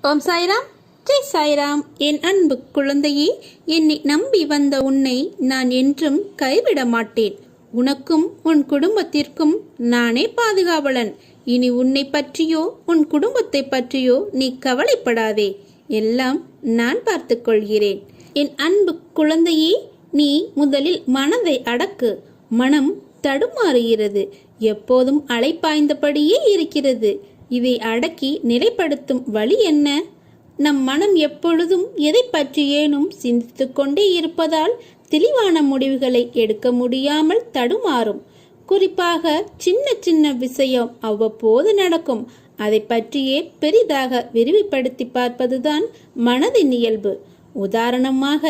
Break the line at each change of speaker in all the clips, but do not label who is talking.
ஓம் சாய்ராம், ஜெய் சாய்ராம். என் அன்பு குழந்தையே, என்னை நம்பி வந்த உன்னை நான் என்றும் கைவிட மாட்டேன். உனக்கும் உன் குடும்பத்திற்கும் நானே பாதுகாவலன். இனி உன்னை பற்றியோ உன் குடும்பத்தை பற்றியோ நீ கவலைப்படாதே. எல்லாம் நான் பார்த்து கொள்கிறேன். என் அன்பு குழந்தையே, நீ முதலில் மனதை அடக்கு. மனம் தடுமாறுகிறது, எப்போதும் அலைப்பாய்ந்தபடியே இருக்கிறது. இதை அடக்கி நிலைப்படுத்தும் வழி என்ன? நம் மனம் எப்பொழுதும் எதை பற்றியேனும் சிந்தித்து கொண்டே இருப்பதால் தெளிவான முடிவுகளை எடுக்க முடியாமல் தடுமாறும். குறிப்பாக சின்ன சின்ன விஷயம் அவ்வப்போது நடக்கும். அதை பற்றியே பெரிதாக விரிவுபடுத்தி பார்ப்பதுதான் மனதின் இயல்பு. உதாரணமாக,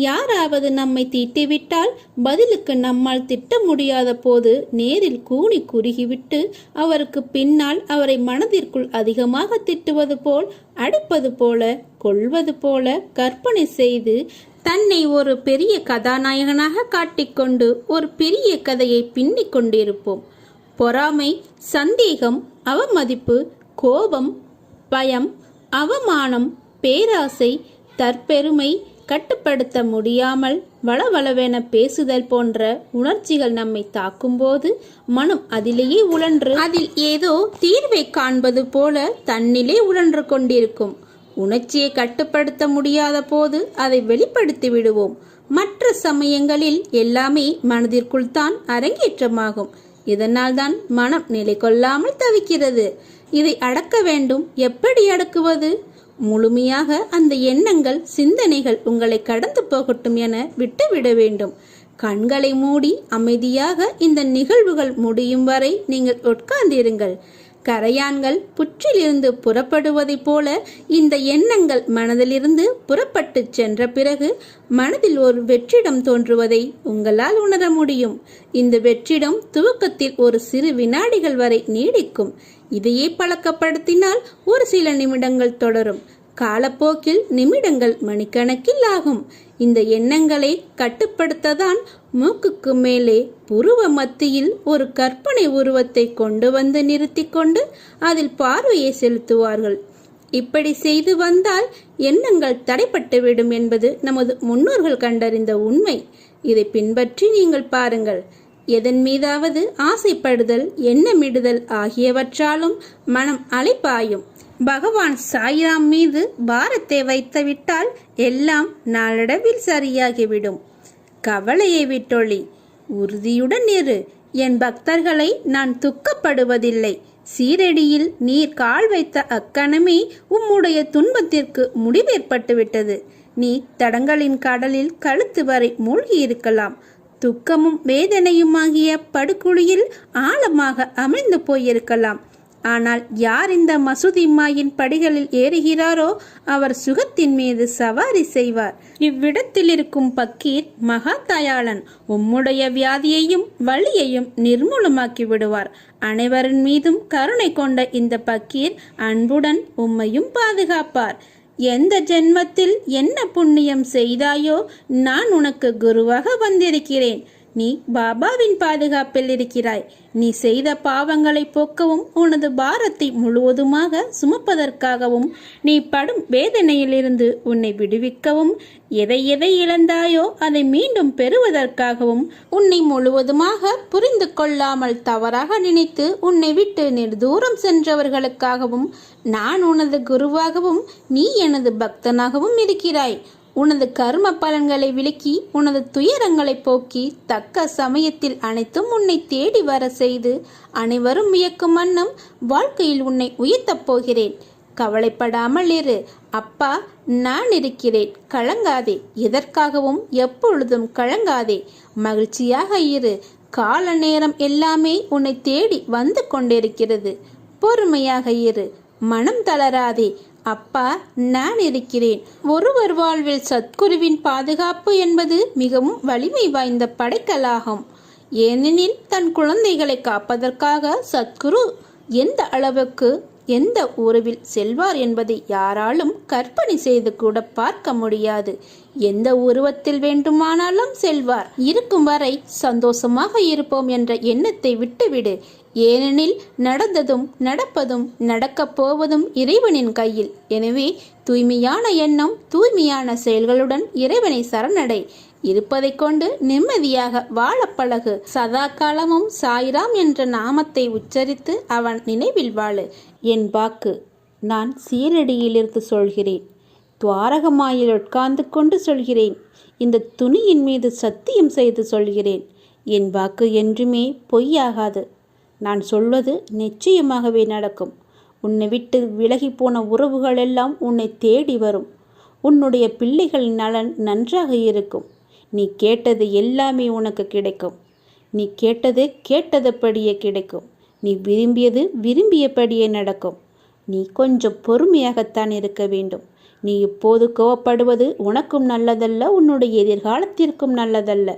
யாராவது நம்மை திட்டிவிட்டால் பதிலுக்கு நம்மால் திட்ட முடியாத போது நேரில் கூனி குறுகிவிட்டு அவருக்கு பின்னால் அவரை மனதிற்குள் அதிகமாக திட்டுவது போல், அடிப்பது போல, கொள்வது போல கற்பனை செய்து தன்னை ஒரு பெரிய கதாநாயகனாக காட்டிக்கொண்டு ஒரு பெரிய கதையை பின்னிக் கொண்டிருப்போம். பொறாமை, சந்தேகம், அவமதிப்பு, கோபம், பயம், அவமானம், பேராசை, தற்பெருமை, கட்டுப்படுத்த முடியாமல் வளவளவென பேசுதல் போன்ற உணர்ச்சிகள் நம்மை தாக்கும்போது மனம் அதிலேயே உழன்று அதில் ஏதோ தீர்வை காண்பது போல தன்னிலே உழன்று கொண்டிருக்கும். உணர்ச்சியை கட்டுப்படுத்த முடியாத போது அதை வெளிப்படுத்தி விடுவோம். மற்ற சமயங்களில் எல்லாமே மனதிற்குள் தான் அரங்கேற்றமாகும். இதனால் தான் மனம் நிலை கொள்ளாமல் தவிக்கிறது. இதை அடக்க வேண்டும். எப்படி அடக்குவது? முழுமையாக அந்த எண்ணங்கள், சிந்தனைகள் உங்களை கடந்து போகட்டும் என விட்டுவிட வேண்டும். கண்களை மூடி அமைதியாக இந்த நிகழ்வுகள் முடியும் வரை நீங்கள் உட்கார்ந்திருங்கள். கரையான்கள் புற்றிலிருந்து புறப்படுவதைப் போல இந்த எண்ணங்கள் மனதிலிருந்து புறப்பட்டு சென்ற பிறகு மனதில் ஒரு வெற்றிடம் தோன்றுவதை உங்களால் உணர முடியும். இந்த வெற்றிடம் துவக்கத்தில் ஒரு சிறு வினாடிகள் வரை நீடிக்கும். இதையே பழக்கப்படுத்தினால் ஒரு சில நிமிடங்கள் தொடரும். காலப்போக்கில் நிமிடங்கள் மணிக்கணக்கில் ஆகும். இந்த எண்ணங்களை கட்டுப்படுத்ததான் மூக்குக்கு மேலே புருவ மத்தியில் ஒரு கற்பனை உருவத்தை கொண்டு வந்து நிறுத்தி கொண்டு அதில் பார்வையை செலுத்துவார்கள். இப்படி செய்து வந்தால் எண்ணங்கள் தடைப்பட்டுவிடும் என்பது நமது முன்னோர்கள் கண்டறிந்த உண்மை. இதை பின்பற்றி நீங்கள் பாருங்கள். எதன் மீதாவது ஆசைப்படுதல், எண்ணமிடுதல் ஆகியவற்றாலும் மனம் அலைப்பாயும். பகவான் சாய்ராம் மீது பாரத்தை வைத்துவிட்டால் எல்லாம் நாளடைவில் சரியாகிவிடும். கவலையை விட்டொழி, உறுதியுடன் இரு. என் பக்தர்களை நான் துக்கப்படுவதில்லை. சீரடியில் நீர் கால் வைத்த அக்கணமே உம்முடைய துன்பத்திற்கு முடிவேற்பட்டுவிட்டது. நீ தடங்களின் கடலில் கழுத்து வரை மூழ்கி இருக்கலாம். துக்கமும் வேதனையுமாகிய படுகுழியில் ஆழமாக அமிழ்ந்து போயிருக்கலாம். ஆனால் யார் இந்த மசூதி மாயின் படிகளில் ஏறுகிறாரோ அவர் சுகத்தின் மீது சவாரி செய்வார். இவ்விடத்தில் இருக்கும் பக்கீர் மகா தயாளன். உம்முடைய வியாதியையும் வலியையும் நிர்மூலமாக்கி விடுவார். அனைவரின் மீதும் கருணை கொண்ட இந்த பக்கீர் அன்புடன் உம்மையும் பாதுகாப்பார். எந்த ஜென்மத்தில் என்ன புண்ணியம் செய்தாயோ நான் உனக்கு குருவாக வந்திருக்கிறேன். நீ பாபாவின் பாதுகாப்பில் இருக்கிறாய். நீ செய்த பாவங்களை போக்கவும் உனது பாரத்தை முழுவதுமாக சுமப்பதற்காகவும் நீ படும் வேதனையிலிருந்து உன்னை விடுவிக்கவும் எதை எதை இழந்தாயோ அதை மீண்டும் பெறுவதற்காகவும் உன்னை முழுவதுமாக புரிந்து கொள்ளாமல் தவறாக நினைத்து உன்னை விட்டு நெடுதூரம் சென்றவர்களுக்காகவும் நான் உனது குருவாகவும் நீ எனது பக்தனாகவும் இருக்கிறாய். உனது கர்ம பலன்களை விலக்கி உனது துயரங்களை போக்கி தக்க சமயத்தில் அனைத்தும் உன்னை தேடி வர செய்து அனைவரும் வியக்கும் வண்ணம் வாழ்க்கையில் உன்னை உயர்த்தப் போகிறேன். கவலைப்படாமல் இரு. அப்பா நான் இருக்கிறேன். கலங்காதே. எதற்காகவும் எப்பொழுதும் கலங்காதே. மகிழ்ச்சியாக இரு. கால நேரம் எல்லாமே உன்னை தேடி வந்து கொண்டிருக்கிறது. பொறுமையாக இரு. மனம் தளராதே. அப்பா நான் இருக்கிறேன். ஒருவர் வாழ்வில் சத்குருவின் பாதுகாப்பு என்பது மிகவும் வலிமை வாய்ந்த படைக்கலாகும். ஏனெனில் தன் குழந்தைகளை காப்பதற்காக சத்குரு எந்த அளவுக்கு எந்த உறவில் செல்வார் என்பதை யாராலும் கற்பனை செய்து கூட பார்க்க முடியாது. எந்த உருவத்தில் வேண்டுமானாலும் செல்வார். இருக்கும் வரை சந்தோஷமாக இருப்போம் என்ற எண்ணத்தை விட்டுவிடு. ஏனெனில் நடந்ததும் நடப்பதும் நடக்கப் போவதும் இறைவனின் கையில். எனவே தூய்மையான எண்ணம், தூய்மையான செயல்களுடன் இறைவனை சரணடை. இருப்பதைக் கொண்டு நிம்மதியாக வாழ பழகு. சதா காலமும் சாய்ராம் என்ற நாமத்தை உச்சரித்து அவன் நினைவில் வாழு. என் வாக்கு நான் சீரடியிலிருந்து சொல்கிறேன். துவாரகமாயில் உட்கார்ந்து கொண்டு சொல்கிறேன். இந்த துணியின் மீது சத்தியம் செய்து சொல்கிறேன். என் வாக்கு என்றுமே பொய்யாகாது. நான் சொல்வது நிச்சயமாகவே நடக்கும். உன்னை விட்டு விலகி போன உறவுகள் எல்லாம் உன்னை தேடி வரும். உன்னுடைய பிள்ளைகளின் நலன் நன்றாக இருக்கும். நீ கேட்டது எல்லாமே உனக்கு கிடைக்கும். நீ கேட்டது கேட்டதுபடியே கிடைக்கும். நீ விரும்பியது விரும்பியபடியே நடக்கும். நீ கொஞ்சம் பொறுமையாகத்தான் இருக்க வேண்டும். நீ இப்போது கோவப்படுவது உனக்கும் நல்லதல்ல, உன்னுடைய எதிர்காலத்திற்கும் நல்லதல்ல.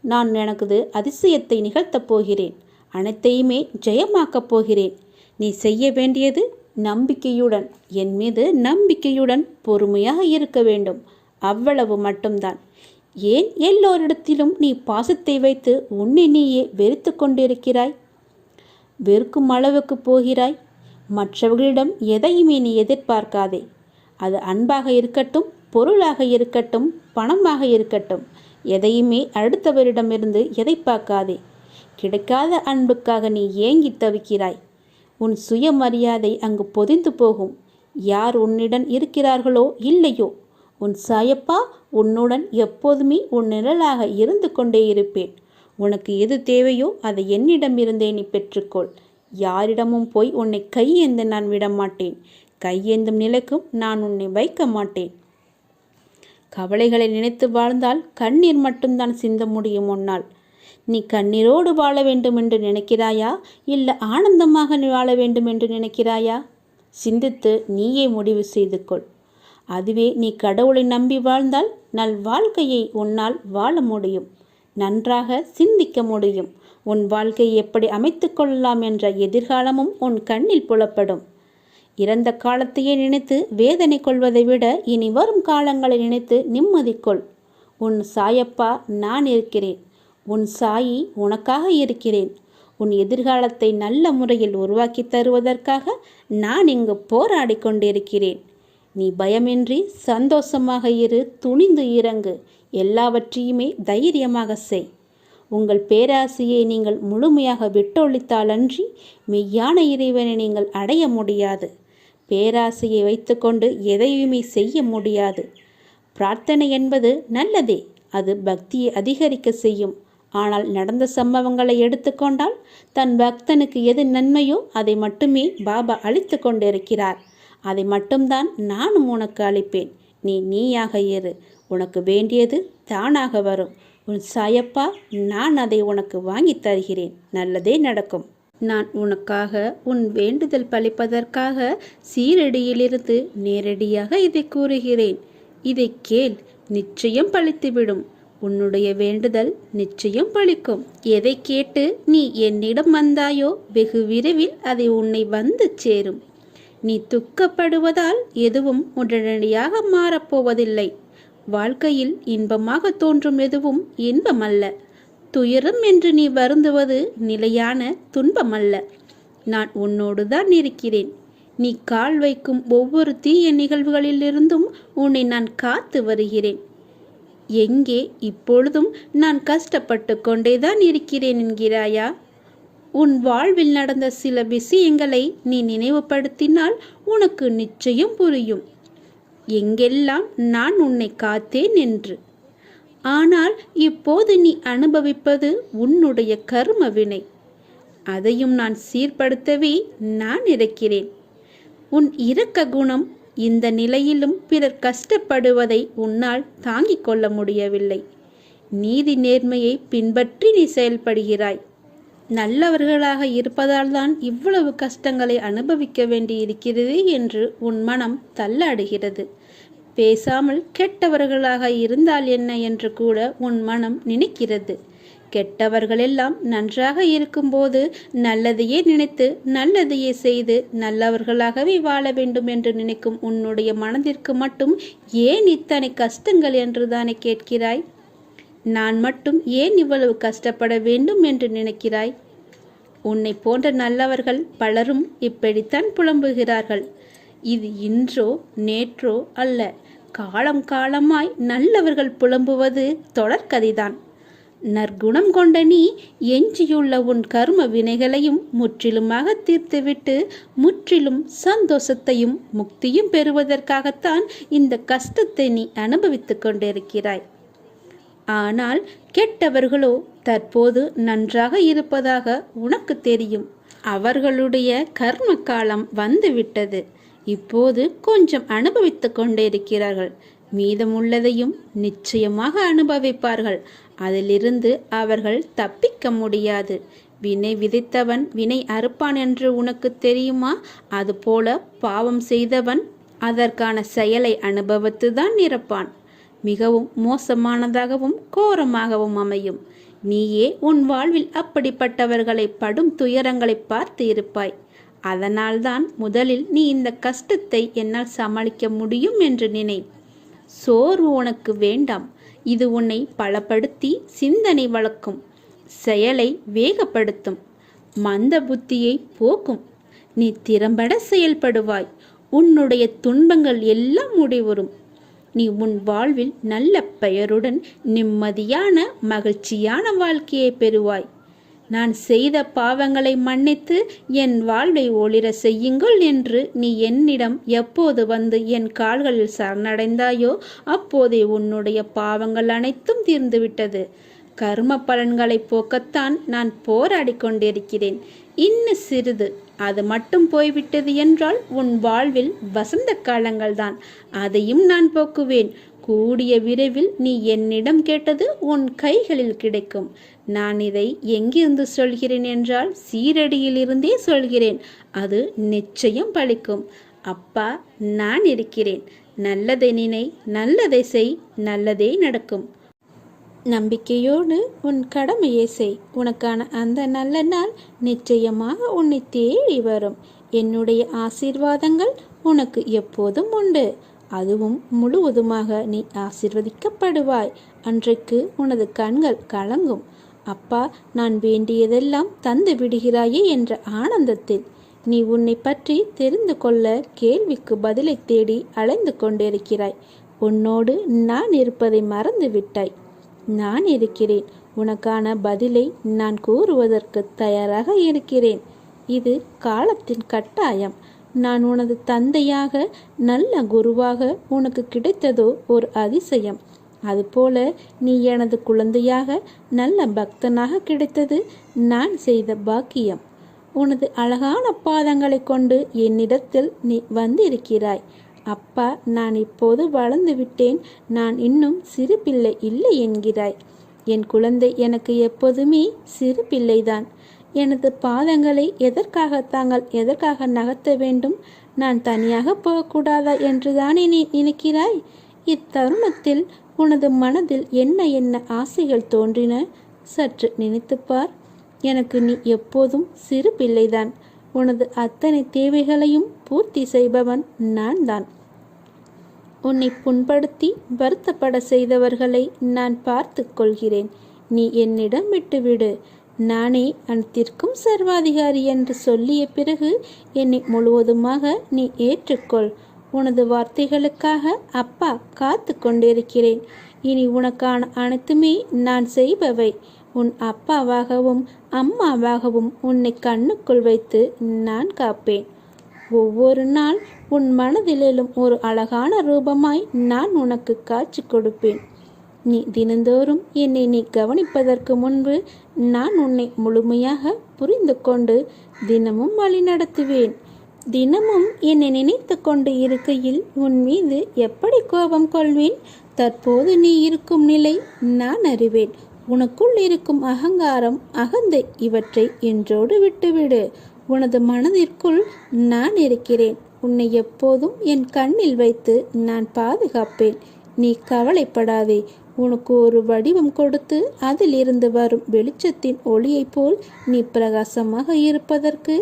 நான் எனது அதிசயத்தை நிகழ்த்தப் போகிறேன். அனைத்தையுமே ஜெயமாக்கப் போகிறேன். நீ செய்ய வேண்டியது நம்பிக்கையுடன், என் மீது நம்பிக்கையுடன் பொறுமையாக இருக்க வேண்டும். அவ்வளவு மட்டும்தான். ஏன் எல்லோரிடத்திலும் நீ பாசத்தை வைத்து உன்னை நீயே வெறுத்து கொண்டிருக்கிறாய்? வெறுக்கும் அளவுக்கு போகிறாய். மற்றவர்களிடம் எதையுமே நீ எதிர்பார்க்காதே. அது அன்பாக இருக்கட்டும், பொருளாக இருக்கட்டும், பணமாக இருக்கட்டும், எதையுமே அடுத்தவரிடமிருந்து எதிர்பார்க்காதே. கிடைக்காத அன்புக்காக நீ ஏங்கி தவிக்கிறாய். உன் சுயமரியாதை அங்கு பொதிந்து போகும். யார் உன்னிடம் இருக்கிறார்களோ இல்லையோ, உன் சாயப்பா உன்னுடன் எப்போதுமே உன் நிழலாக இருந்து கொண்டே இருப்பேன். உனக்கு எது தேவையோ அதை என்னிடமிருந்தே நீ பெற்றுக்கொள். யாரிடமும் போய் உன்னை கையேந்த நான் விடமாட்டேன். கையேந்தும் நிலைக்கும் நான் உன்னை வைக்க மாட்டேன். கவலைகளை நினைத்து வாழ்ந்தால் கண்ணீர் மட்டும்தான் சிந்த முடியும் உன்னால். நீ கண்ணீரோடு வாழ வேண்டும் என்று நினைக்கிறாயா, இல்லை ஆனந்தமாக நீ வாழ வேண்டும் என்று நினைக்கிறாயா? சிந்தித்து நீயே முடிவு செய்து கொள். அதுவே நீ கடவுளை நம்பி வாழ்ந்தால் நல் வாழ்க்கையை உன்னால் வாழ முடியும். நன்றாக சிந்திக்க முடியும். உன் வாழ்க்கையை எப்படி அமைத்து கொள்ளலாம் என்ற எதிர்காலமும் உன் கண்ணில் புலப்படும். இறந்த காலத்தையே நினைத்து வேதனை கொள்வதை விட இனி வரும் காலங்களை நினைத்து நிம்மதி கொள். உன் சாயப்பா நான் இருக்கிறேன். உன் சாயி உனக்காக இருக்கிறேன். உன் எதிர்காலத்தை நல்ல முறையில் உருவாக்கி தருவதற்காக நான் இங்கு போராடி கொண்டிருக்கிறேன். நீ பயமின்றி சந்தோஷமாக இரு. துணிந்து இறங்கு. எல்லாவற்றையுமே தைரியமாக செய். உங்கள் பேராசையை நீங்கள் முழுமையாக விட்டொழித்தாலன்றி மெய்யான இறைவனை நீங்கள் அடைய முடியாது. பேராசையை வைத்துக்கொண்டு எதையுமே செய்ய முடியாது. பிரார்த்தனை என்பது நல்லதே, அது பக்தியை அதிகரிக்க செய்யும். ஆனால் நடந்த சம்பவங்களை எடுத்துக்கொண்டால் தன் பக்தனுக்கு எது நன்மையோ அதை மட்டுமே பாபா அளித்து கொண்டிருக்கிறார். அதை மட்டும்தான் நானும் உனக்கு அளிப்பேன். நீ நீயாக இரு. உனக்கு வேண்டியது தானாக வரும். உன் சாயப்பா நான் அதை உனக்கு வாங்கி தருகிறேன். நல்லதே நடக்கும். நான் உனக்காக உன் வேண்டுதல் பலிப்பதற்காக சீரடியிலிருந்து நேரடியாக இதை கூறுகிறேன். இதை கேள், நிச்சயம் பலித்துவிடும். உன்னுடைய வேண்டுதல் நிச்சயம் பலிக்கும். எதை கேட்டு நீ என்னிடம் வந்தாயோ வெகு விரைவில் அதை உன்னை வந்து சேரும். நீ துக்கப்படுவதால் எதுவும் உடனடியாக மாறப்போவதில்லை. வாழ்க்கையில் இன்பமாக தோன்றும் எதுவும் இன்பமல்ல. துயரம் என்று நீ வருந்துவது நிலையான துன்பமல்ல. நான் உன்னோடு தான் இருக்கிறேன். நீ கால் வைக்கும் ஒவ்வொரு தீய நிகழ்வுகளிலிருந்தும் உன்னை நான் காத்து வருகிறேன். எங்கே இப்பொழுதும் நான் கஷ்டப்பட்டு கொண்டேதான் இருக்கிறேன் என்கிறாயா? உன் வாழ்வில் நடந்த சில விஷயங்களை நீ நினைவுபடுத்தினால் உனக்கு நிச்சயம் புரியும் எங்கெல்லாம் நான் உன்னை காத்தேன் என்று. ஆனால் இப்போது நீ அனுபவிப்பது உன்னுடைய கர்ம வினை. அதையும் நான் சீர்படுத்தவே நான் இருக்கிறேன். உன் இரக்க குணம் இந்த நிலையிலும் பிறர் கஷ்டப்படுவதை உன்னால் தாங்கிக் கொள்ள முடியவில்லை. நீதி நேர்மையை பின்பற்றி நீ செயல்படுகிறாய். நல்லவர்களாக இருப்பதால் தான் இவ்வளவு கஷ்டங்களை அனுபவிக்க வேண்டி இருக்கிறது என்று உன் மனம் தள்ளாடுகிறது. பேசாமல் கெட்டவர்களாக இருந்தால் என்ன என்று கூட உன் மனம் நினைக்கிறது. கெட்டவர்களெல்லாம் நன்றாக இருக்கும்போது நல்லதையே நினைத்து நல்லதையே செய்து நல்லவர்களாகவே வாழ வேண்டும் என்று நினைக்கும் உன்னுடைய மனதிற்கு மட்டும் ஏன் இத்தனை கஷ்டங்கள் என்று தானே கேட்கிறாய்? நான் மட்டும் ஏன் இவ்வளவு கஷ்டப்பட வேண்டும் என்று நினைக்கிறாய்? உன்னை போன்ற நல்லவர்கள் பலரும் இப்படித்தான் புலம்புகிறார்கள். இது இன்றோ நேற்றோ அல்ல, காலம் காலமாய் நல்லவர்கள் புலம்புவது தொடர்கதைதான். நற்குணம் கொண்ட நீ எஞ்சியுள்ள உன் கர்ம வினைகளையும் முற்றிலுமாக தீர்த்துவிட்டு முற்றிலும் சந்தோஷத்தையும் முக்தியும் பெறுவதற்காகத்தான் இந்த கஷ்டத்தை நீ அனுபவித்துக் கொண்டிருக்கிறாய். ஆனால் கெட்டவர்களோ தற்போது நன்றாக இருப்பதாக உனக்கு தெரியும். அவர்களுடைய கர்ம காலம் வந்துவிட்டது. இப்போது கொஞ்சம் அனுபவித்துக் கொண்டிருக்கிறார்கள். மீதமுள்ளதையும் நிச்சயமாக அனுபவிப்பார்கள். அதிலிருந்து அவர்கள் தப்பிக்க முடியாது. வினை விதைத்தவன் வினை அறுப்பான் என்று உனக்கு தெரியுமா? அதுபோல பாவம் செய்தவன் அதற்கான செயலை அனுபவித்துதான் இருப்பான். மிகவும் மோசமானதாகவும் கோரமாகவும் அமையும். நீயே உன் வாழ்வில் அப்படிப்பட்டவர்களை படும் துயரங்களை பார்த்து இருப்பாய். அதனால்தான் முதலில் நீ இந்த கஷ்டத்தை என்னால் சமாளிக்க முடியும் என்று நினை. சோர்வு உனக்கு வேண்டாம். இது உன்னை பலப்படுத்தி சிந்தனை வளர்க்கும், செயலை வேகப்படுத்தும், மந்த புத்தியை போக்கும். நீ திறம்பட செயல்படுவாய். உன்னுடைய துன்பங்கள் எல்லாம் முடிவரும். நீ உன் வாழ்வில் நல்ல பெயருடன் நிம்மதியான மகிழ்ச்சியான வாழ்க்கையை பெறுவாய். நான் செய்த பாவங்களை மன்னித்து என் வாழ்வை ஒளிர செய்யுங்கள் என்று நீ என்னிடம் எப்போது வந்து என் கால்களில் சரணடைந்தாயோ அப்போதே உன்னுடைய பாவங்கள் அனைத்தும் தீர்ந்துவிட்டது. கர்ம பலன்களை போக்கத்தான் நான் போராடி கொண்டிருக்கிறேன். இன்னும் சிறிது, அது மட்டும் போய்விட்டது என்றால் உன் வாழ்வில் வசந்த காலங்கள்தான். அதையும் நான் போக்குவேன். கூடிய விரைவில் நீ என்னிடம் கேட்டது உன் கைகளில் கிடைக்கும். நான் இதை எங்கிருந்து சொல்கிறேன் என்றால் சீரடியிலிருந்தே சொல்கிறேன். அது நிச்சயம் பலிக்கும். அப்பா, நான் இருக்கிறேன். நல்லதை நினை, நல்லதை செய், நல்லதே நடக்கும். நம்பிக்கையோடு உன் கடமையை செய். உனக்கான அந்த நல்ல நாள் நிச்சயமாக உன்னை தேடி வரும். என்னுடைய ஆசீர்வாதங்கள் உனக்கு எப்போதும் உண்டு. அதுவும் முழுவதுமாக நீ ஆசீர்வதிக்கப்படுவாய். அன்றைக்கு உனது கண்கள் கலங்கும். அப்பா, நான் வேண்டியதெல்லாம் தந்து விடுகிறாயே என்ற ஆனந்தத்தில் நீ உன்னை பற்றி தெரிந்து கொள்ள கேள்விக்கு பதிலை தேடி அலைந்து கொண்டிருக்கிறாய். உன்னோடு நான் இருப்பதை மறந்து விட்டாய். நான் இருக்கிறேன். உனக்கான பதிலை நான் கூறுவதற்கு தயாராக இருக்கிறேன். இது காலத்தின் கட்டாயம். நான் உனது தந்தையாக, நல்ல குருவாக உனக்கு கிடைத்ததோ ஒரு அதிசயம். அதுபோல நீ எனது குழந்தையாக, நல்ல பக்தனாக கிடைத்தது நான் செய்த பாக்கியம். உனது அழகான பாதங்களை கொண்டு என்னிடத்தில் நீ வந்திருக்கிறாய். அப்பா, நான் இப்போது வளர்ந்து விட்டேன், நான் இன்னும் சிறு பிள்ளை இல்லை என்கிறாய். என் குழந்தை எனக்கு எப்போதுமே சிறு பிள்ளைதான். எனது பாதங்களை எதற்காக நகர்த்த வேண்டும்? நான் தனியாக போகக்கூடாதா என்றுதானே நீ நினைக்கிறாய்? இத்தருணத்தில் உனது மனதில் என்ன ஆசைகள் தோன்றின? சற்று நினைத்துப்பார். எனக்கு நீ எப்போதும் சிறு பிள்ளைதான். உனது அத்தனை தேவைகளையும் பூர்த்தி செய்பவன் நான் தான். உன்னை புண்படுத்தி வருத்தப்பட செய்தவர்களை நான் பார்த்து கொள்கிறேன். நீ என்னிடம் விட்டுவிடு. நானே அனைத்திற்கும் சர்வாதிகாரி என்று சொல்லிய பிறகு என்னை முழுவதுமாக நீ ஏற்றுக்கொள். உனது வார்த்தைகளுக்காக அப்பா காத்து கொண்டிருக்கிறேன். இனி உனக்கான அனைத்துமே நான் செய்பவை. உன் அப்பாவாகவும் அம்மாவாகவும் உன்னை கண்ணுக்குள் வைத்து நான் காப்பேன். ஒவ்வொரு நாள் உன் மனதில் எழும் ஒரு அழகான ரூபமாய் நான் உனக்கு காட்சி கொடுப்பேன். நீ தினந்தோறும் என்னை நீ கவனிப்பதற்கு முன்பு நான் உன்னை முழுமையாக புரிந்து கொண்டு தினமும் வழி நடத்துவேன். தினமும் என்னை நினைத்து கொண்டு இருக்கையில் உன் மீது எப்படி கோபம் கொள்வேன்? தற்போது நீ இருக்கும் நிலை நான் அறிவேன். உனக்குள் இருக்கும் அகங்காரம், அகந்தை இவற்றை என்றோடு விட்டுவிடு. உனது மனதிற்குள் நான் இருக்கிறேன். உன்னை எப்போதும் என் கண்ணில் வைத்து நான் பாதுகாப்பேன். நீ கவலைப்படாதே. உனக்கு ஒரு வடிவம் கொடுத்து அதிலிருந்து வரும் வெளிச்சத்தின் ஒளியைப் போல் நீ பிரகாசமாக இருப்பதற்கு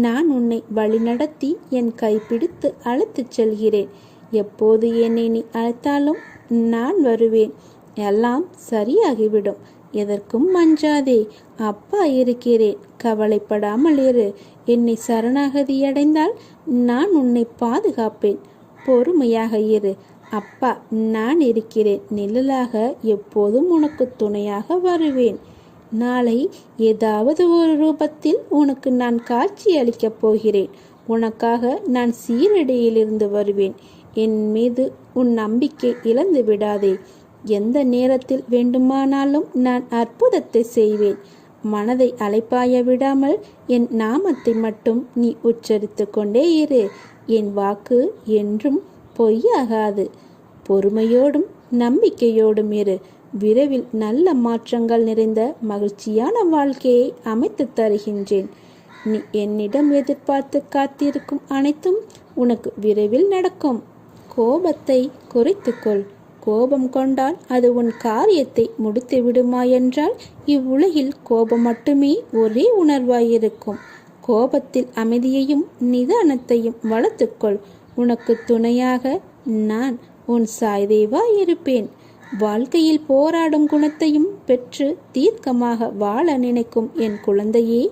நான் உன்னை வழிநடத்தி என் கைப்பிடித்து அழைத்துச் செல்கிறேன். எப்போது என்னை நீ அழைத்தாலும் நான் வருவேன். எல்லாம் சரியாகிவிடும். எதற்கும் மஞ்சாதே. அப்பா இருக்கிறேன், கவலைப்படாமல் இரு. என்னை சரணாகதி அடைந்தால் நான் உன்னை பாதுகாப்பேன். பொறுமையாக இரு. அப்பா நான் இருக்கிறேன். நிழலாக எப்போதும் உனக்கு துணையாக வருவேன். நாளை ஏதாவது ஒரு ரூபத்தில் உனக்கு நான் காட்சி அளிக்கப் போகிறேன். உனக்காக நான் சீரடியிலிருந்து வருவேன். என் மீது உன் நம்பிக்கை இழந்து விடாதே. எந்த நேரத்தில் வேண்டுமானாலும் நான் அற்புதத்தை செய்வேன். மனதை அலைப்பாய விடாமல் என் நாமத்தை மட்டும் நீ உச்சரித்து கொண்டே இரு. என் வாக்கு என்றும் பொய்யாகாது. பொறுமையோடும் நம்பிக்கையோடும் இரு. விரைவில் நல்ல மாற்றங்கள் நிறைந்த மகிழ்ச்சியான வாழ்க்கையை அமைத்து தருகின்றேன். நீ என்னிடம் எதிர்பார்த்து காத்திருக்கும் அனைத்தும் உனக்கு விரைவில் நடக்கும். கோபத்தை குறைத்துக்கொள். கோபம் கொண்டால் அது உன் காரியத்தை முடித்து விடுமா என்றால் இவ்வுலகில் கோபம் மட்டுமே ஒரே உணர்வாயிருக்கும். கோபத்தில் அமைதியையும் நிதானத்தையும் வளர்த்துக்கொள். உனக்கு துணையாக நான் உன் சாய்தேவா இருப்பேன். வாழ்க்கையில் போராடும் குணத்தையும் பெற்று தீர்க்கமாக வாழ நினைக்கும் என் குழந்தையே,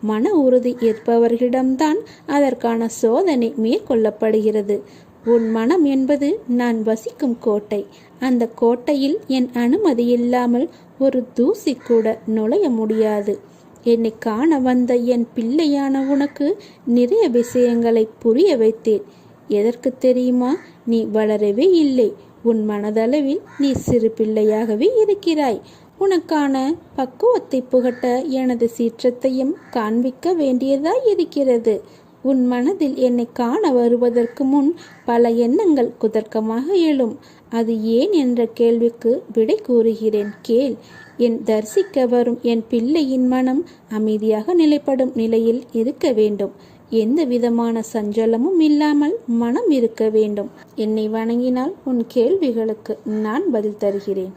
மன உறுதி ஏற்பவர்களிடம்தான் அதற்கான சோதனை மேற்கொள்ளப்படுகிறது. உன் மனம் என்பது நான் வசிக்கும் கோட்டை. அந்த கோட்டையில் என் அனுமதி இல்லாமல் ஒரு தூசி கூட நுழைய முடியாது. என்னை காண வந்த என் பிள்ளையான உனக்கு நிறைய விஷயங்களை புரிய வைத்தேன். எதற்கு தெரியுமா? நீ வளரவே இல்லை. உன் மனதளவில் நீ சிறு பிள்ளையாகவே இருக்கிறாய். உனக்கான பக்குவத்தை புகட்ட எனது சீற்றத்தையும் காண்பிக்க வேண்டியதாய் இருக்கிறது. உன் மனதில் என்னை காண வருவதற்கு முன் பல எண்ணங்கள் குதர்க்கமாக எழும். அது ஏன் என்ற கேள்விக்கு விடை கூறுகிறேன், கேள். என் தரிசிக்க வரும் என் பிள்ளையின் மனம் அமைதியாக நிலைப்படும் நிலையில் இருக்க வேண்டும். எந்த விதமான சஞ்சலமும் இல்லாமல் மனம் இருக்க வேண்டும். என்னை வணங்கினால் உன் கேள்விகளுக்கு நான் பதில் தருகிறேன்.